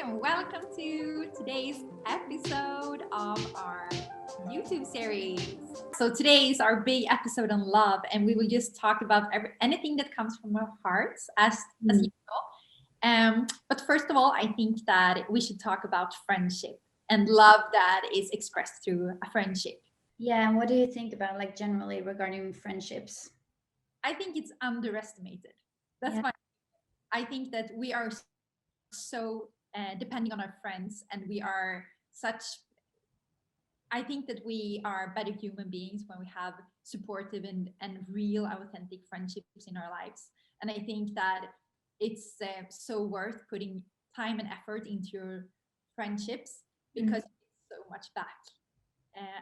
and welcome to today's episode of our YouTube series. So today is our big episode on love, and we will just talk about anything that comes from our hearts, as Mm. usual. But first of all, I think that we should talk about friendship and love that is expressed through a friendship. Yeah, and what do you think about like generally regarding friendships? I think it's underestimated. That's Yeah. my. I think that we are so depending on our friends, and we are such. I think that we are better human beings when we have supportive and real, authentic friendships in our lives. And I think that it's so worth putting time and effort into your friendships Mm. because you get so much back.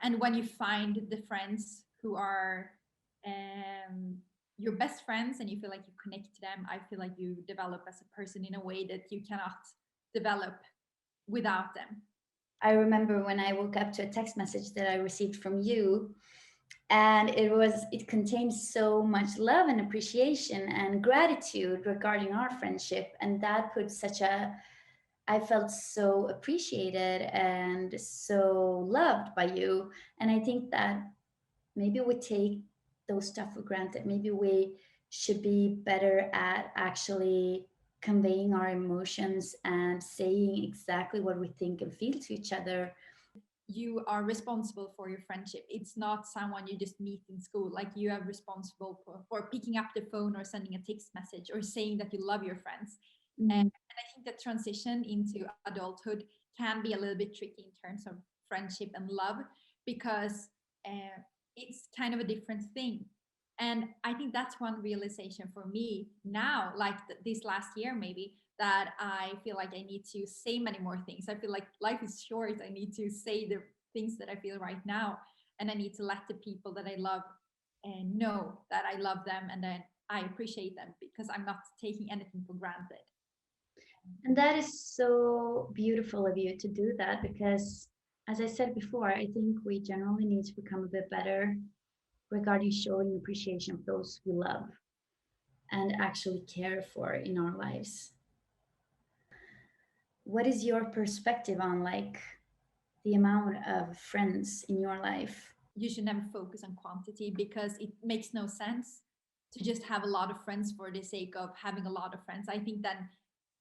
And when you find the friends who are um, your best friends and you feel like you connect to them, I feel like you develop as a person in a way that you cannot develop without them. I remember when I woke up to a text message that I received from you, and it contained so much love and appreciation and gratitude regarding our friendship, and that put such a I felt so appreciated and so loved by you. And I think that maybe we take those stuff for granted. Maybe we should be better at actually conveying our emotions and saying exactly what we think and feel to each other. You are responsible for your friendship. It's not someone you just meet in school. Like you are responsible for picking up the phone or sending a text message or saying that you love your friends. Mm. And I think the transition into adulthood can be a little bit tricky in terms of friendship and love because uh, it's kind of a different thing. And I think that's one realization for me now, like this last year, maybe, that I feel like I need to say many more things. I feel like life is short. I need to say the things that I feel right now. And I need to let the people that I love and know that I love them and then I appreciate them because I'm not taking anything for granted. And that is so beautiful of you to do that because, as I said before, I think we generally need to become a bit better regarding showing appreciation for those we love and actually care for in our lives. What is your perspective on like the amount of friends in your life? You should never focus on quantity because it makes no sense to just have a lot of friends for the sake of having a lot of friends. I think then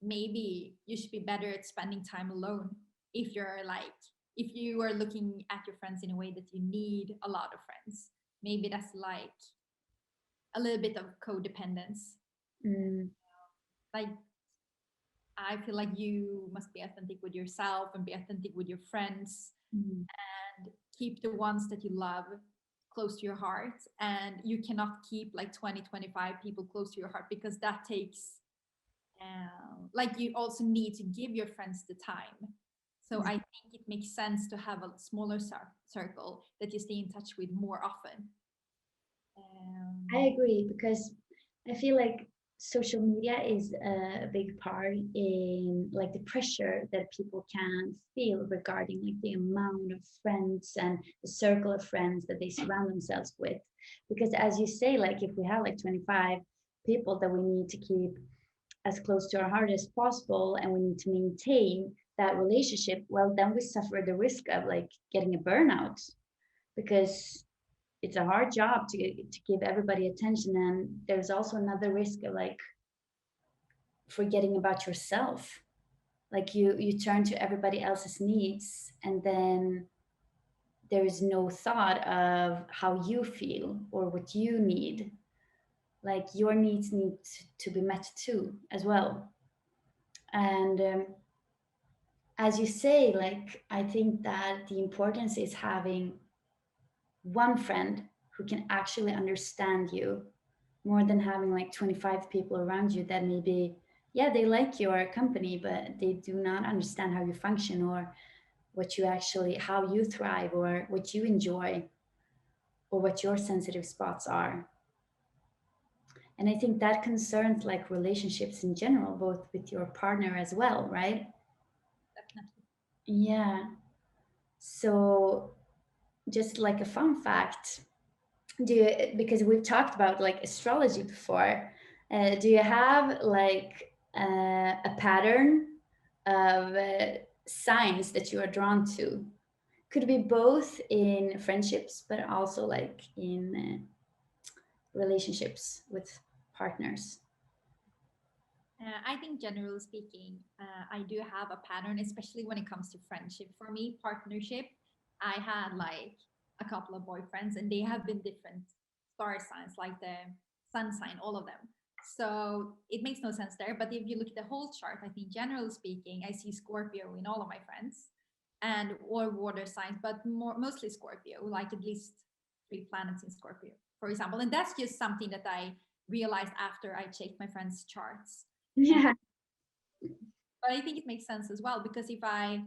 maybe you should be better at spending time alone if you're like if you are looking at your friends in a way that you need a lot of friends. Maybe that's like a little bit of codependence. Mm. Like I feel like you must be authentic with yourself and be authentic with your friends Mm. and keep the ones that you love close to your heart, and you cannot keep like 20, 25 people close to your heart because that takes like you also need to give your friends the time. So I think it makes sense to have a smaller circle that you stay in touch with more often. I um, agree because I feel like social media is a big part in like the pressure that people can feel regarding like the amount of friends and the circle of friends that they surround themselves with. Because as you say, like if we have like 25 people that we need to keep as close to our heart as possible and we need to maintain that relationship, well, then we suffer the risk of like getting a burnout because it's a hard job to give everybody attention, and there's also another risk of like forgetting about yourself, like you turn to everybody else's needs and then there is no thought of how you feel or what you need, like your needs need to be met too as well. And as you say, like I think that the importance is having one friend who can actually understand you more than having like 25 people around you that maybe, yeah, they like your company but they do not understand how you function or what you actually how you thrive or what you enjoy or what your sensitive spots are. And I think that concerns like relationships in general, both with your partner as well, right? Definitely. Yeah. So just like a fun fact, do you, because we've talked about like astrology before, do you have like a pattern of signs that you are drawn to? Could be both in friendships, but also like in relationships with partners. I think, generally speaking, I do have a pattern, especially when it comes to friendship. For me, partnership, I had like a couple of boyfriends, and they have been different star signs, like the sun sign, all of them. So it makes no sense there. But if you look at the whole chart, I think, generally speaking, I see Scorpio in all of my friends, and or water signs, but mostly Scorpio, like at least three planets in Scorpio, for example. And that's just something that I realized after I checked my friends' charts. Yeah. But I think it makes sense as well, because if I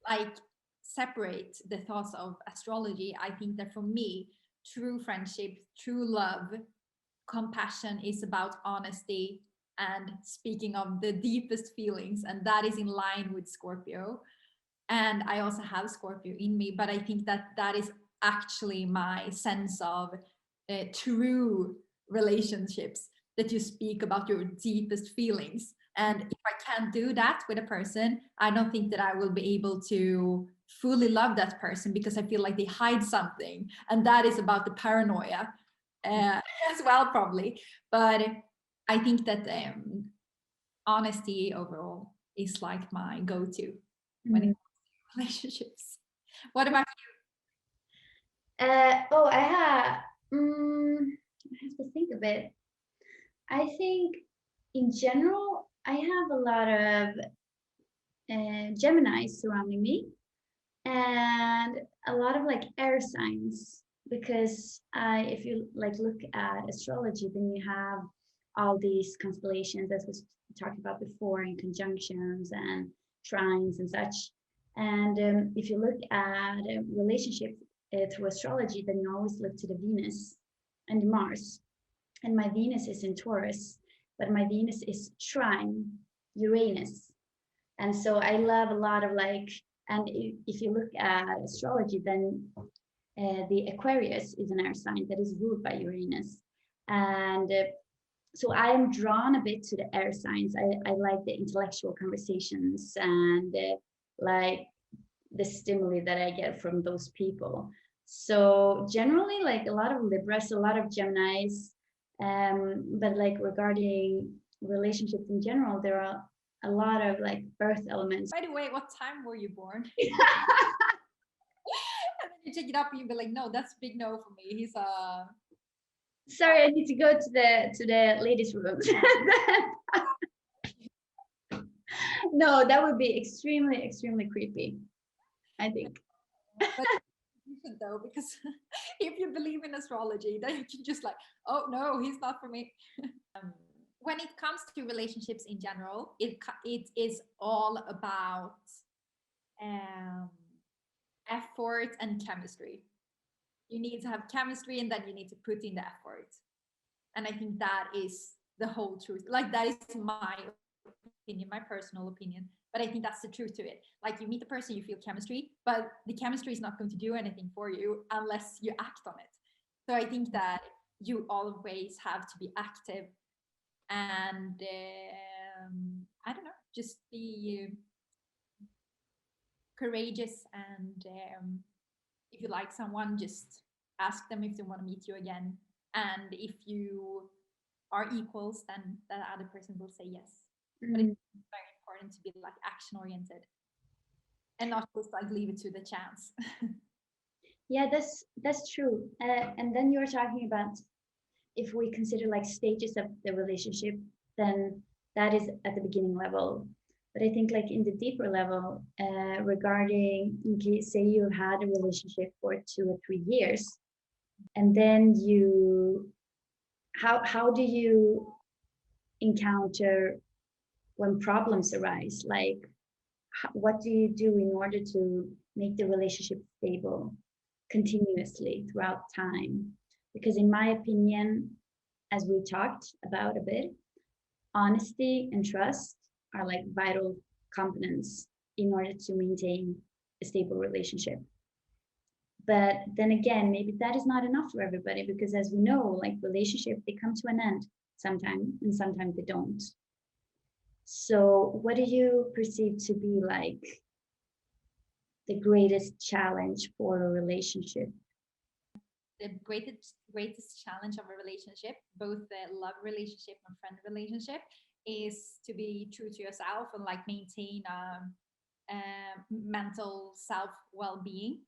like separate the thoughts of astrology, I think that for me, true friendship, true love, compassion is about honesty and speaking of the deepest feelings, and that is in line with Scorpio. And I also have Scorpio in me, but I think that that is actually my sense of true relationships, that you speak about your deepest feelings. And if I can't do that with a person, I don't think that I will be able to fully love that person, because I feel like they hide something. And that is about the paranoia as well, probably. But I think that honesty overall is like my go to when it Mm. comes to relationships. What about Oh, I have to think a bit. I think in general, I have a lot of Geminis surrounding me and a lot of like air signs because if you like look at astrology, then you have all these constellations as we talked about before, and conjunctions and trines and such. And if you look at a relationship through astrology, then you always look to the Venus and Mars. And my Venus is in Taurus, but my Venus is trine Uranus. And so I love a lot of like, and if you look at astrology, then the Aquarius is an air sign that is ruled by Uranus. And so I am drawn a bit to the air signs. I like the intellectual conversations and like the stimuli that I get from those people. So generally, like a lot of Libras, a lot of Geminis, but like regarding relationships in general, there are a lot of like earth elements. By the way, what time were you born? And then you check it up and you be like, no, that's a big no for me. He's a Sorry, I need to go to the ladies' room. No, that would be extremely creepy, I think. but you should though, because if you believe in astrology, then you can just like, oh no, he's not for me. When it comes to relationships in general, it is all about um, effort and chemistry. You need to have chemistry, and then you need to put in the effort. And I think that is the whole truth. Like, that is my opinion, my personal opinion. But I think that's the truth to it. Like, you meet the person, you feel chemistry, but the chemistry is not going to do anything for you unless you act on it. So I think that you always have to be active, and I don't know, just be courageous. And if you like someone, just ask them if they want to meet you again. And if you are equals, then that other person will say yes. But it's very important to be like action oriented and not just like leave it to the chance. Yeah, that's true. And then you're talking about if we consider like stages of the relationship, then that is at the beginning level. But I think like in the deeper level, regarding, okay, say you had a relationship for 2 or 3 years, and then how do you encounter when problems arise? Like, what do you do in order to make the relationship stable continuously throughout time? Because in my opinion, as we talked about a bit, honesty and trust are like vital components in order to maintain a stable relationship. But then again, maybe that is not enough for everybody, because as we know, like relationships, they come to an end sometime and sometimes they don't. So what do you perceive to be like the greatest challenge for a relationship? The greatest challenge of a relationship, both the love relationship and friend relationship, is to be true to yourself and like maintain mental self well-being.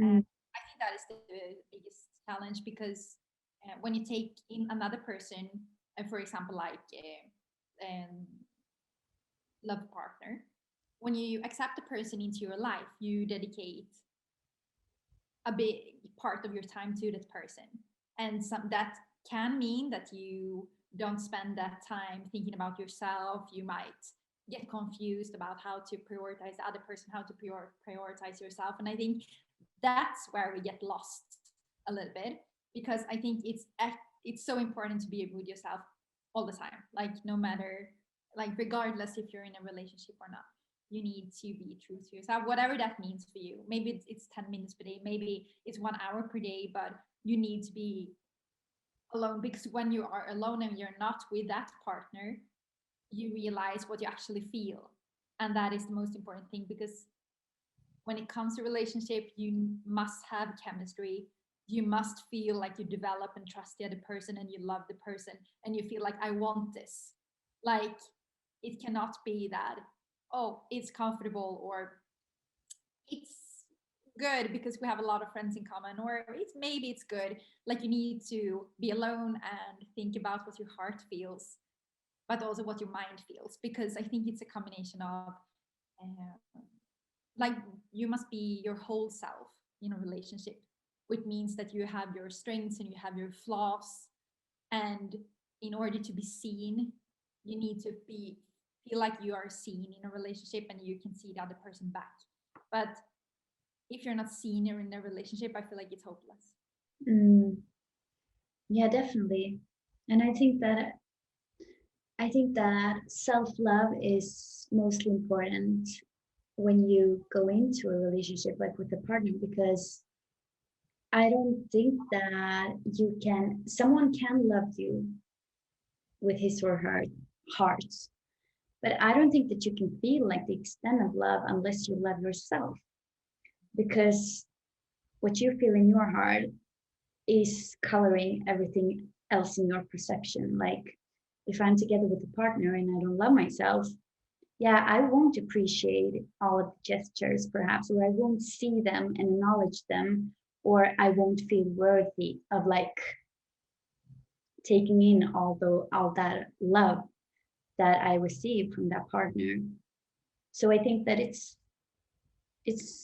Mm, I think that is the biggest challenge because when you take in another person, for example, like love partner, when you accept a person into your life, you dedicate a big part of your time to that person, and some that can mean that you don't spend that time thinking about yourself. You might get confused about how to prioritize the other person, how to prioritize yourself, and I think that's where we get lost a little bit, because I think it's so important to be with yourself all the time, like no matter, like regardless if you're in a relationship or not, you need to be true to yourself, whatever that means for you. Maybe it's 10 minutes per day, maybe it's 1 hour per day, but you need to be alone, because when you are alone and you're not with that partner, you realize what you actually feel. And that is the most important thing, because when it comes to relationship, you must have chemistry. You must feel like you develop and trust the other person, and you love the person, and you feel like, I want this. Like, it cannot be that, oh, it's comfortable, or it's good because we have a lot of friends in common, or it's maybe it's good. Like, you need to be alone and think about what your heart feels, but also what your mind feels, because I think it's a combination of uh, like, you must be your whole self in a relationship, which means that you have your strengths and you have your flaws, and in order to be seen, you need to be feel like you are seen in a relationship and you can see the other person back. But if you're not seen in a relationship, I feel like it's hopeless. mm, yeah, definitely. And I think that self-love is mostly important when you go into a relationship like with a partner, because I don't think that someone can love you with his or her heart, but I don't think that you can feel like the extent of love unless you love yourself, because what you feel in your heart is coloring everything else in your perception. Like, if I'm together with a partner and I don't love myself, yeah, I won't appreciate all of the gestures, perhaps, or I won't see them and acknowledge them, or I won't feel worthy of like taking in all that love that I receive from that partner. So I think that it's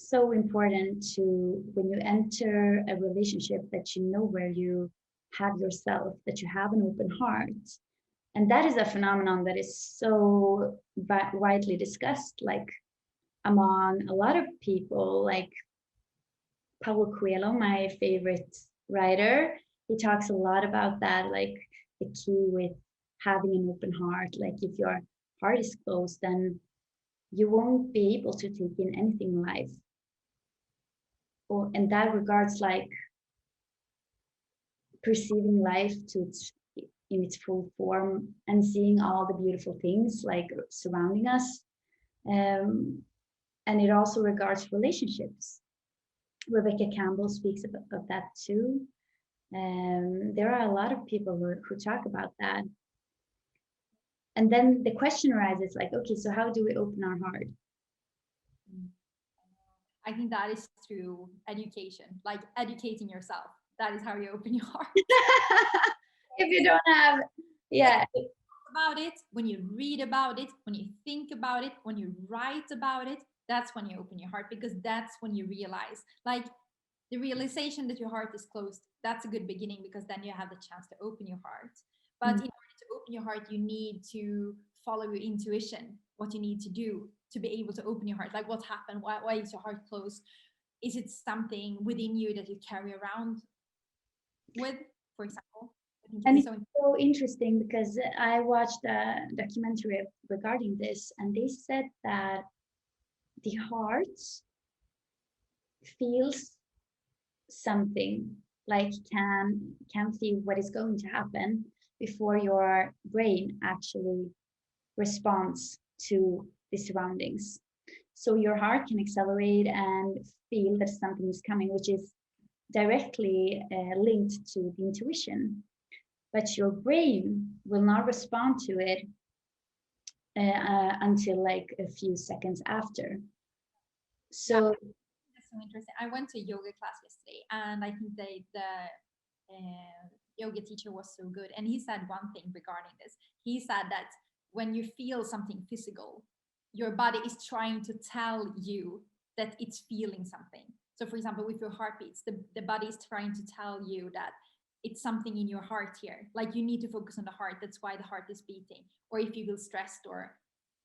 so important to, when you enter a relationship, that you know where you have yourself, that you have an open heart. And that is a phenomenon that is so widely discussed, like among a lot of people, like Paulo Coelho, my favorite writer. He talks a lot about that, like the key with having an open heart. Like, if your heart is closed, then you won't be able to take in anything in life. Or in that regards, like perceiving life to its in its full form and seeing all the beautiful things like surrounding us. Um, and it also regards relationships. Rebecca Campbell speaks of that too. There are a lot of people who talk about that. And then the question arises, like, okay, so how do we open our heart? I think that is through education, like educating yourself. That is how you open your heart. If you don't have, yeah. About it, when you read about it, when you think about it, when you write about it, that's when you open your heart, because that's when you realize, like, the realization that your heart is closed, that's a good beginning, because then you have the chance to open your heart. But Mm. in order to open your heart, you need to follow your intuition, what you need to do to be able to open your heart. Like, what happened? Why is your heart closed? Is it something within you that you carry around with, for example? I think And it's it's so so interesting because I watched a documentary regarding this, and they said that the heart feels something, like can feel what is going to happen before your brain actually response to the surroundings. So your heart can accelerate and feel that something is coming, which is directly linked to the intuition. But your brain will not respond to it until like a few seconds after. So That's so interesting. I went to a yoga class yesterday, and I think yoga teacher was so good. And he said one thing regarding this. He said that when you feel something physical, your body is trying to tell you that it's feeling something. So, for example, with your heartbeats, the body is trying to tell you that it's something in your heart here. Like you need to focus on the heart. That's why the heart is beating. Or if you feel stressed, or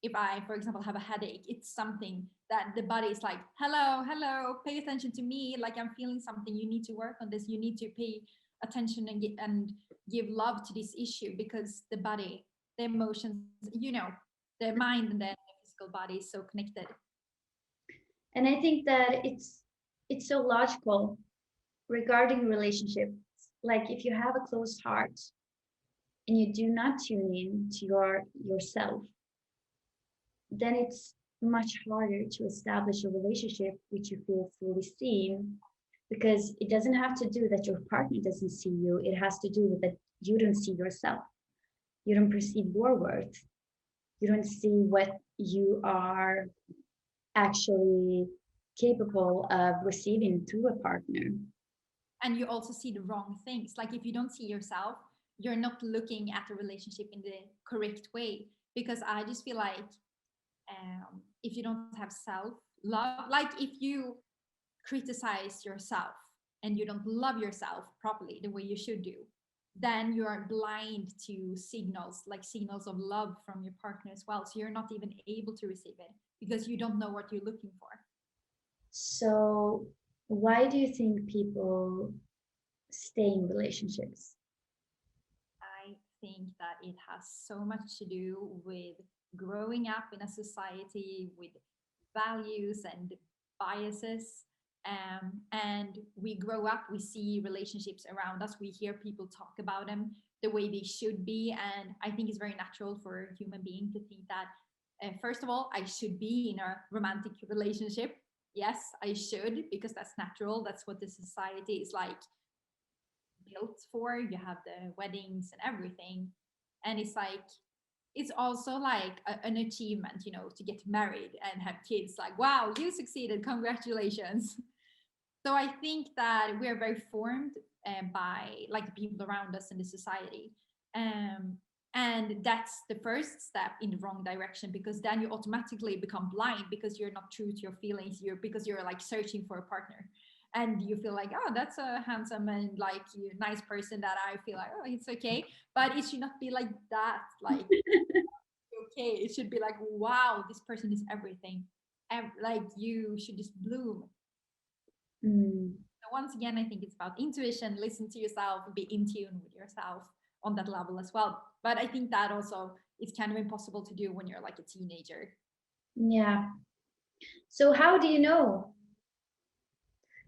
if I, for example, have a headache, it's something that the body is like, hello, hello, pay attention to me. Like I'm feeling something. You need to work on this. You need to pay attention and give love to this issue, because the body, the emotions, the mind and the physical body is so connected. and I think that it's so logical regarding relationships. Like if you have a closed heart and you do not tune in to yourself, then it's much harder to establish a relationship which you feel fully seen, because it doesn't have to do that your partner doesn't see you. It has to do with that you don't see yourself. You don't perceive your worth. You don't see what you are actually capable of receiving through a partner. And you also see the wrong things. Like if you don't see yourself, you're not looking at a relationship in the correct way. Because I just feel like if you don't have self love, like if you criticize yourself and you don't love yourself properly the way you should do, then you are blind to signals, like signals of love from your partner as well. So you're not even able to receive it because you don't know what you're looking for. So, why do you think people stay in relationships? I think that it has so much to do with growing up in a society with values and biases. And we grow up, we see relationships around us, we hear people talk about them the way they should be. And I think it's very natural for a human being to think that, first of all, I should be in a romantic relationship. Yes, I should, because that's natural. That's what the society is like built for. You have the weddings and everything. And it's like, it's also like an achievement, to get married and have kids. Like, wow, you succeeded, congratulations. So I think that we are very formed by like the people around us in the society. Um, and that's the first step in the wrong direction, because then you automatically become blind because you're not true to your feelings, because you're like searching for a partner, and you feel like, oh, that's a handsome and like nice person that I feel like, oh, it's okay. But it should not be like that. Like, okay, it should be like, wow, this person is everything, and like you should just bloom. Mm, So once again, I think it's about intuition. Listen to yourself, be in tune with yourself on that level as well. But I think that also is kind of impossible to do when you're like a teenager. yeah. So, how do you know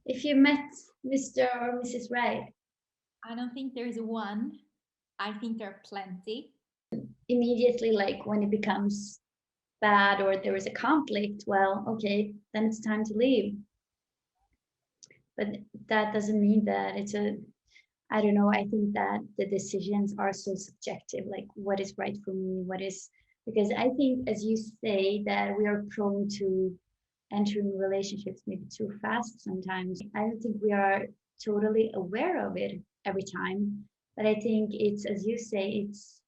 if you met Mr. or Mrs. Right? I don't think there's one. I think there are plenty. Immediately, like when it becomes bad or there is a conflict, well, okay, then it's time to leave. But that doesn't mean that it's a, I don't know, I think that the decisions are so subjective, like what is right for me, what is, because I think, as you say, that we are prone to entering relationships maybe too fast sometimes. I don't think we are totally aware of it every time, but I think it's, as you say, it's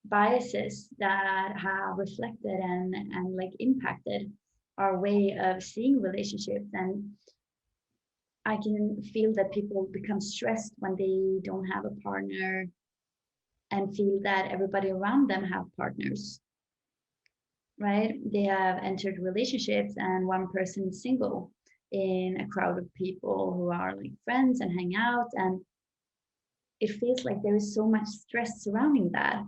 biases that have reflected and like impacted our way of seeing relationships. And I can feel that people become stressed when they don't have a partner and feel that everybody around them have partners, right? They have entered relationships and one person is single in a crowd of people who are like friends and hang out, and it feels like there is so much stress surrounding that.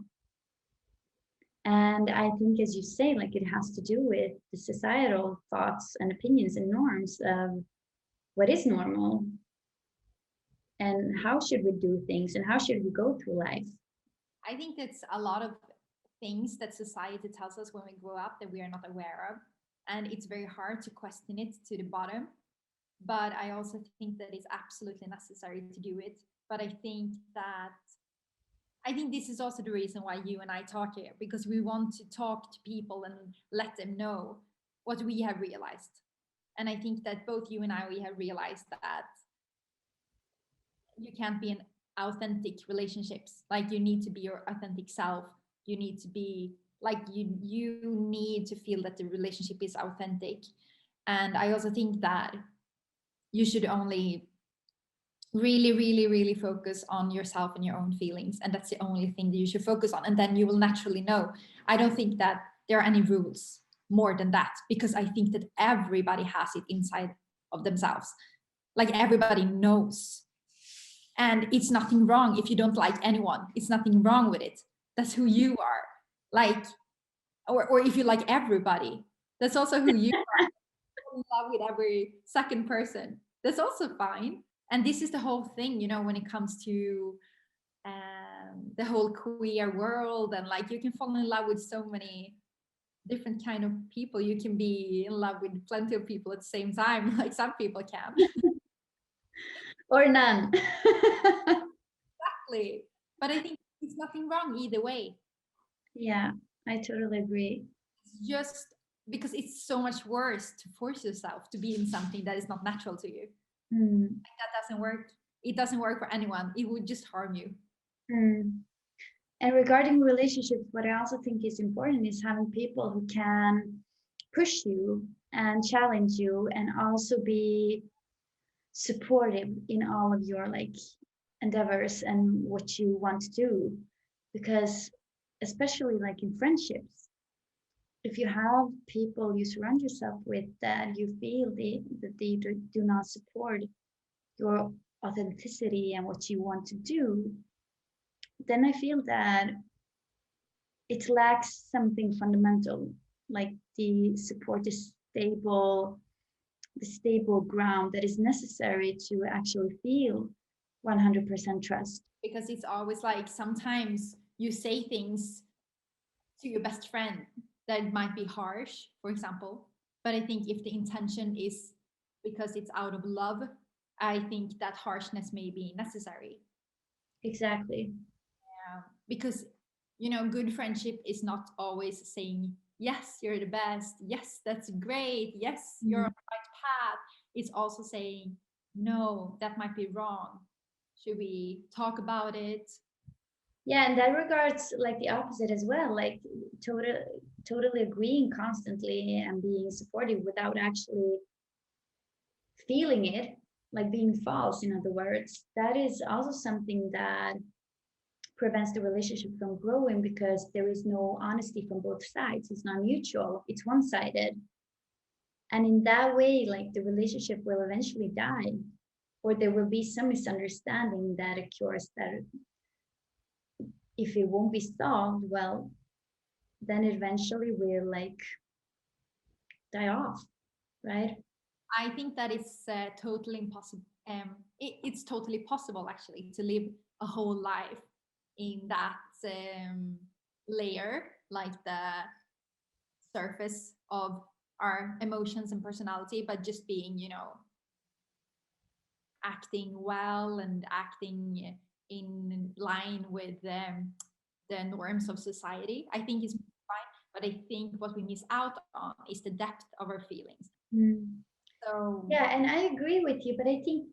And I think, as you say, like it has to do with the societal thoughts and opinions and norms of what is normal and how should we do things and how should we go through life. I think it's a lot of things that society tells us when we grow up that we are not aware of. And it's very hard to question it to the bottom. But I also think that it's absolutely necessary to do it. But I think this is also the reason why you and I talk here, because we want to talk to people and let them know what we have realized. And I think that both you and I, we have realized that you can't be in authentic relationships. Like, you need to be your authentic self. You need to be like, you need to feel that the relationship is authentic. And I also think that you should only really, really, really focus on yourself and your own feelings. And that's the only thing that you should focus on. And then you will naturally know. I don't think that there are any rules more than that, because I think that everybody has it inside of themselves. Like, everybody knows. And it's nothing wrong if you don't like anyone. It's nothing wrong with it. That's who you are. Like, or if you like everybody, that's also who you are. In love with every second person, that's also fine. And this is the whole thing, when it comes to the whole queer world. And like, you can fall in love with so many different kind of people. You can be in love with plenty of people at the same time, like some people can. Or none. Exactly. But I think it's nothing wrong either way. Yeah, I totally agree. It's just because it's so much worse to force yourself to be in something that is not natural to you. Mm. That doesn't work. It doesn't work for anyone. It would just harm you. Mm. And regarding relationships, what I also think is important is having people who can push you and challenge you, and also be supportive in all of your like endeavors and what you want to do. Because especially like in friendships, if you have people you surround yourself with that you feel that they do not support your authenticity and what you want to do, then I feel that it lacks something fundamental, like the stable ground that is necessary to actually feel 100% trust. Because it's always like, sometimes you say things to your best friend that might be harsh, for example. But I think if the intention is because it's out of love, I think that harshness may be necessary. Exactly. Because, good friendship is not always saying, yes, you're the best. Yes, that's great. Yes, you're on Mm. the right path. It's also saying, no, that might be wrong. Should we talk about it? Yeah, and that regards like the opposite as well, like total, totally agreeing constantly and being supportive without actually feeling it, like being false, in other words. That is also something that prevents the relationship from growing, because there is no honesty from both sides. It's not mutual, it's one-sided. And in that way, like the relationship will eventually die, or there will be some misunderstanding that occurs that if it won't be solved, well, then eventually will like die off, right? I think that it's totally impossible. It's totally possible, actually, to live a whole life in that layer, like the surface of our emotions and personality, but just being, acting well and acting in line with the norms of society. I think it's fine, but I think what we miss out on is the depth of our feelings. Mm. So Yeah, and I agree with you, but I think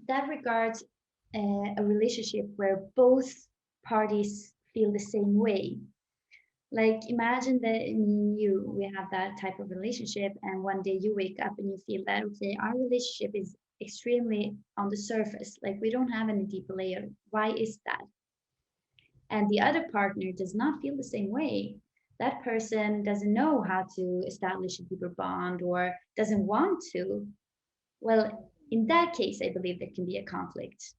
that regards a relationship where both parties feel the same way. Like imagine that me and you, we have that type of relationship, and one day you wake up and you feel that, okay, our relationship is extremely on the surface, like we don't have any deeper layer. Why is that? And the other partner does not feel the same way. That person doesn't know how to establish a deeper bond or doesn't want to. Well, in that case, I believe there can be a conflict.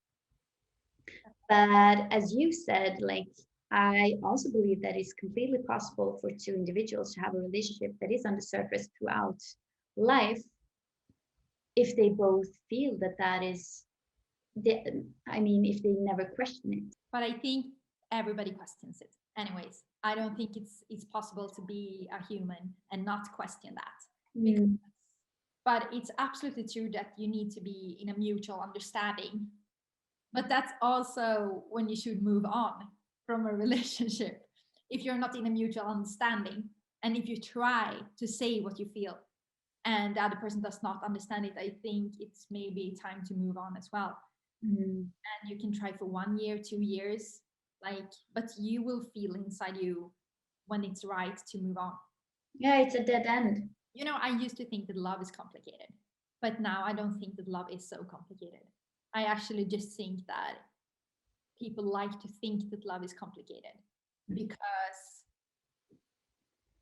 But as you said, like, I also believe that it's completely possible for two individuals to have a relationship that is on the surface throughout life if they both feel that that is, the, I mean, if they never question it. but I think everybody questions it. Anyways, I don't think it's possible to be a human and not question that. Because, Mm. but it's absolutely true that you need to be in a mutual understanding. But that's also when you should move on from a relationship. If you're not in a mutual understanding, and if you try to say what you feel and the other person does not understand it, I think it's maybe time to move on as well. Mm. And you can try for 1 year, 2 years, like, but you will feel inside you when it's right to move on. Yeah, it's a dead end. You know, I used to think that love is complicated, but now I don't think that love is so complicated. I actually just think that people like to think that love is complicated because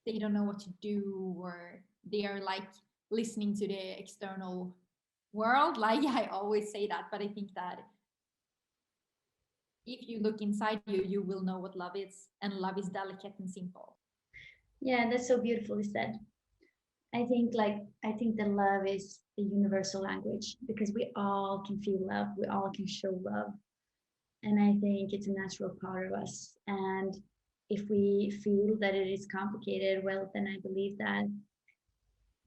they don't know what to do, or they are like listening to the external world. Like, I always say that, but I think that if you look inside you, you will know what love is, and love is delicate and simple. Yeah, that's so beautifully said. I think that love is the universal language because we all can feel love, we all can show love. And I think it's a natural part of us. And if we feel that it is complicated, well, then I believe that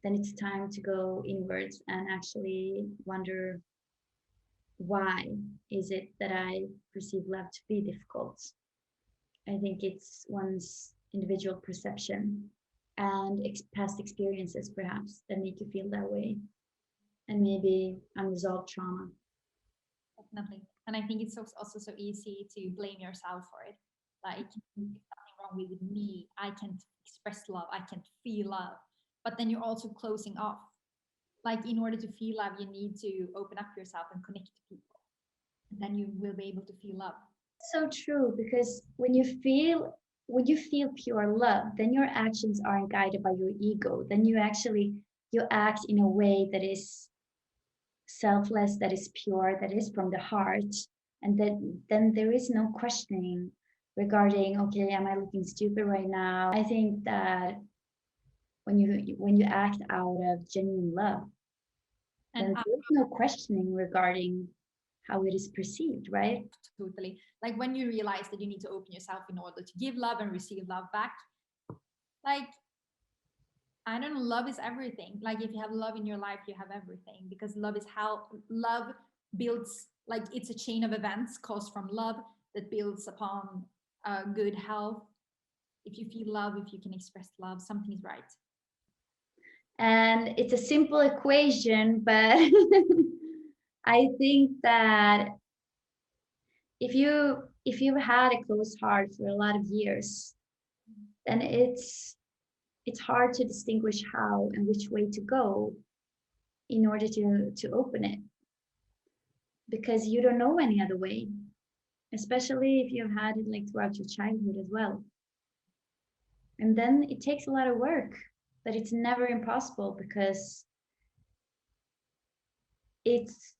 then it's time to go inwards and actually wonder, why is it that I perceive love to be difficult? I think it's one's individual perception and past experiences, perhaps, that make you feel that way, and maybe unresolved trauma. Definitely. And I think it's also so easy to blame yourself for it. Like, there's something wrong with me. I can't express love. I can't feel love. But then you're also closing off. Like, in order to feel love, you need to open up yourself and connect to people. And then you will be able to feel love. So true, because when you feel pure love, then your actions aren't guided by your ego. Then you act in a way that is selfless, that is pure, that is from the heart, and then there is no questioning regarding, okay, am I looking stupid right now? I think that when you act out of genuine love, And then there's no questioning regarding how it is perceived, right? totally. Like, when you realize that you need to open yourself in order to give love and receive love back, like, I don't know, love is everything. Like, if you have love in your life, you have everything, because love is how love builds, like, it's a chain of events caused from love that builds upon good health. If you feel love, if you can express love, something is right. And it's a simple equation, but I think that if you've had a closed heart for a lot of years, then it's hard to distinguish how and which way to go in order to open it, because you don't know any other way, especially if you've had it like throughout your childhood as well. And then it takes a lot of work, but it's never impossible because it's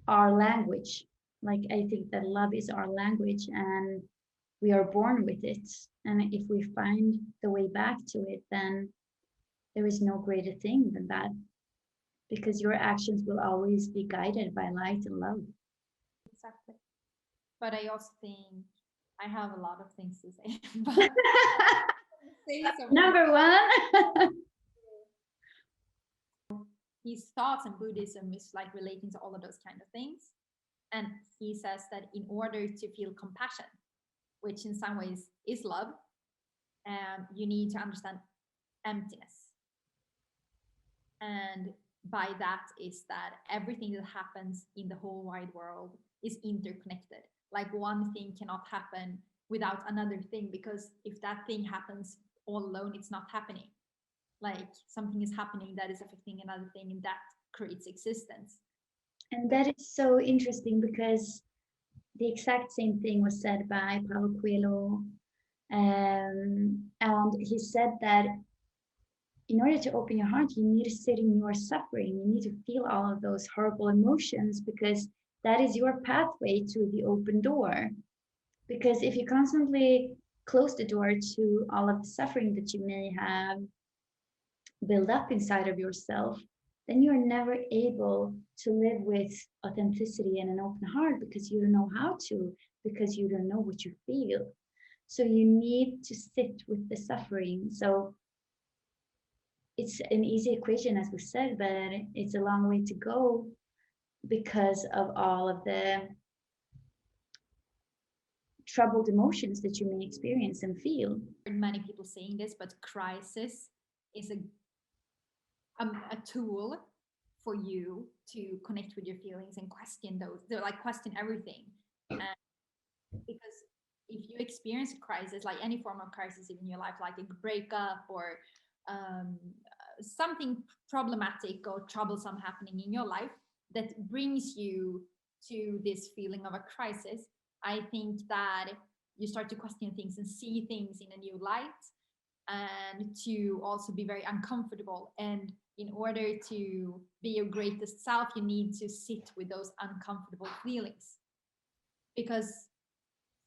our language. Like, I think that love is our language and we are born with it. And if we find the way back to it, then there is no greater thing than that, because your actions will always be guided by light and love. Exactly. But I also think I have a lot of things to say, but say some Number one. his thoughts and Buddhism is like relating to all of those kind of things. And he says that in order to feel compassion, which in some ways is love, you need to understand emptiness. And by that is that everything that happens in the whole wide world is interconnected. Like, one thing cannot happen without another thing, because if that thing happens all alone, it's not happening. Like, something is happening that is affecting another thing, and that creates existence. And that is so interesting because the exact same thing was said by Paulo Coelho. And he said that in order to open your heart, you need to sit in your suffering. You need to feel all of those horrible emotions, because that is your pathway to the open door. Because if you constantly close the door to all of the suffering that you may have built up inside of yourself, then you're never able to live with authenticity and an open heart, because you don't know how to, because you don't know what you feel. So you need to sit with the suffering. So it's an easy equation, as we said, but it's a long way to go because of all of the troubled emotions that you may experience and feel. Many people saying this, but crisis is a tool for you to connect with your feelings and question those. They're like question everything. And because if you experience a crisis, like any form of crisis in your life, like a breakup or something problematic or troublesome happening in your life that brings you to this feeling of a crisis, I think that you start to question things and see things in a new light, and to also be very uncomfortable. And in order to be your greatest self, you need to sit with those uncomfortable feelings, because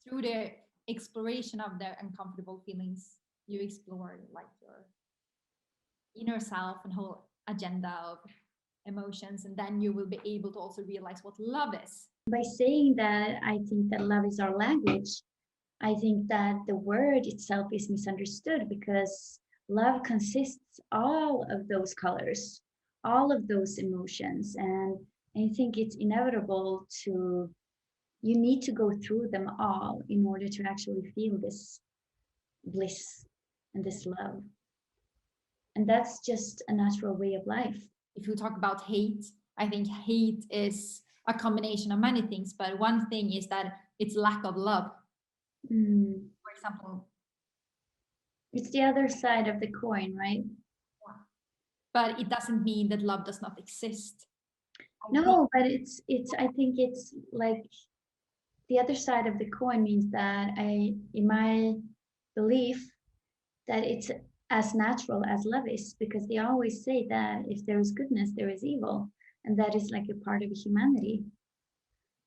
through the exploration of the uncomfortable feelings, you explore like your inner self and whole agenda of emotions, and then you will be able to also realize what love is. By saying that, I think that love is our language. I think that the word itself is misunderstood because love consists all of those colors, all of those emotions, and I think it's inevitable to you need to go through them all in order to actually feel this bliss and this love. And that's just a natural way of life. If you talk about hate, I think hate is a combination of many things, but one thing is that it's lack of love. For example, it's the other side of the coin, right? But it doesn't mean that love does not exist. No, but it's I think it's like the other side of the coin means that in my belief, that it's as natural as love is, because they always say that if there is goodness, there is evil, and that is like a part of humanity.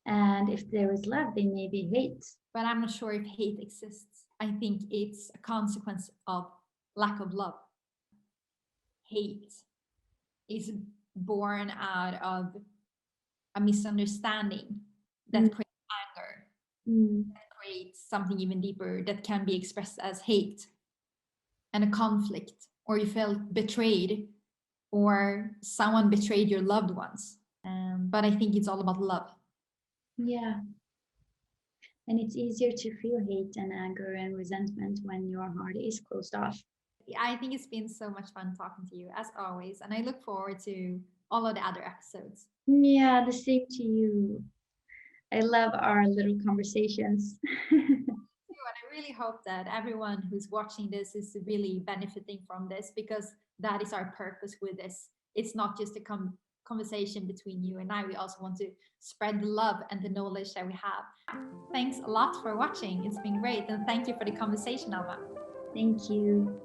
And if there is love, there may be hate. But I'm not sure if hate exists. I think it's a consequence of lack of love. Hate is born out of a misunderstanding that creates anger, that creates something even deeper that can be expressed as hate, and a conflict, or you felt betrayed, or someone betrayed your loved ones. But I think it's all about love. Yeah. And it's easier to feel hate and anger and resentment when your heart is closed off. I think it's been so much fun talking to you, as always, and I look forward to all of the other episodes. Yeah, the same to you. I love our little conversations. And I really hope that everyone who's watching this is really benefiting from this, because that is our purpose with this. It's not just a conversation between you and I. We also want to spread the love and the knowledge that we have. Thanks a lot for watching. It's been great. And thank you for the conversation, Alma. Thank you.